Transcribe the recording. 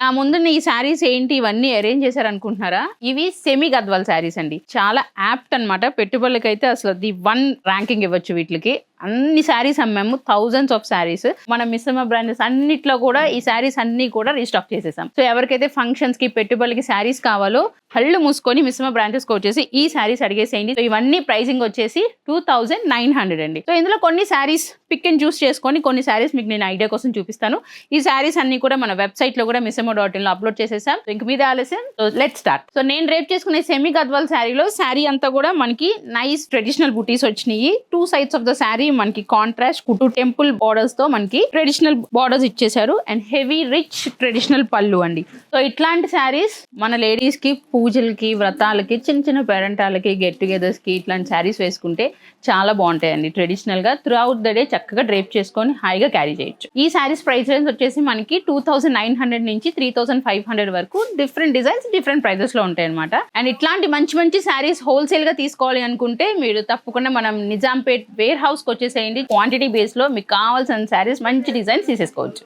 నా ముందున్న ఈ శారీస్ ఏంటి ఇవన్నీ అరేంజ్ చేశారు అనుకుంటున్నారా? ఇవి సెమీ గద్వాల్ శారీస్ అండి. చాలా యాప్ట్ అన్నమాట. పెట్టుబడులకైతే అసలు ది 1 ర్యాంకింగ్ ఇవ్వచ్చు వీటికి. అన్ని శారీస్ అమ్మాము, థౌజండ్స్ ఆఫ్ శారీస్. మన మిశ్రమ బ్రాంచెస్ అన్నిట్లో కూడా ఈ శారీస్ అన్ని కూడా రీస్టాక్ చేసేసాం. సో ఎవరికైతే ఫంక్షన్స్ కి పెట్టుబడులకి శారీస్ కావాలో కళ్ళు మూసుకొని మిశ్రమ బ్రాంచెస్ కి వచ్చేసి ఈ శారీస్ అడిగేసేయండి. సో ఇవన్నీ ప్రైసింగ్ వచ్చేసి 2900 అండి. సో ఇందులో కొన్ని శారీస్ పిక్ అండ్ చూస్ చేసుకొని కొన్ని శారీస్ మీకు నేను ఐడియా కోసం చూపిస్తాను. ఈ శారీస్ అన్ని కూడా మన వెబ్సైట్ లో కూడా misemo.in లో అప్లోడ్ చేసేసాం. ఇంక మీద ఆలస్యం, లెట్స్ స్టార్ట్. సో నేను రేప్ చేసుకునే సెమీ గద్వాల్ శారీలో శారీ అంతా కూడా మనకి నైస్ ట్రెడిషనల్ బుటీస్ వచ్చినాయి. 2 sides ఆఫ్ ద శారీ మనకి కాంట్రాస్ట్ కుట్టు టెంపుల్ బార్డర్స్ తో మనకి ట్రెడిషనల్ బార్డర్స్ ఇచ్చేసారు అండ్ హెవీ రిచ్ ట్రెడిషనల్ పళ్ళు అండి. సో ఇట్లాంటి శారీస్ మన లేడీస్ కి పూజలకి, వ్రతాలకి, చిన్న చిన్న పేరెంటాలకి, గెట్ టుగెదర్స్ కి ఇట్లాంటి శారీస్ వేసుకుంటే చాలా బాగుంటాయండి. ట్రెడిషనల్ గా త్రూ అవుట్ ద డే చక్కగా డ్రేప్ చేసుకొని హాయిగా క్యారీ చేయొచ్చు. ఈ శారీస్ ప్రైస్ రేంజ్ వచ్చేసి మనకి 2900 నుంచి 3500 వరకు డిఫరెంట్ డిజైన్స్ డిఫరెంట్ ప్రైజెస్ లో ఉంటాయి అనమాట. అండ్ ఇట్లాంటి మంచి మంచి శారీస్ హోల్సేల్ గా తీసుకోవాలి అనుకుంటే మీరు తప్పకుండా మనం నిజాంపేట్ వేర్ హౌస్ కి వచ్చేసేయండి. క్వాంటిటీ బేస్ లో మీకు కావాల్సిన శారీస్ మంచి డిజైన్స్ తీసేసుకోవచ్చు.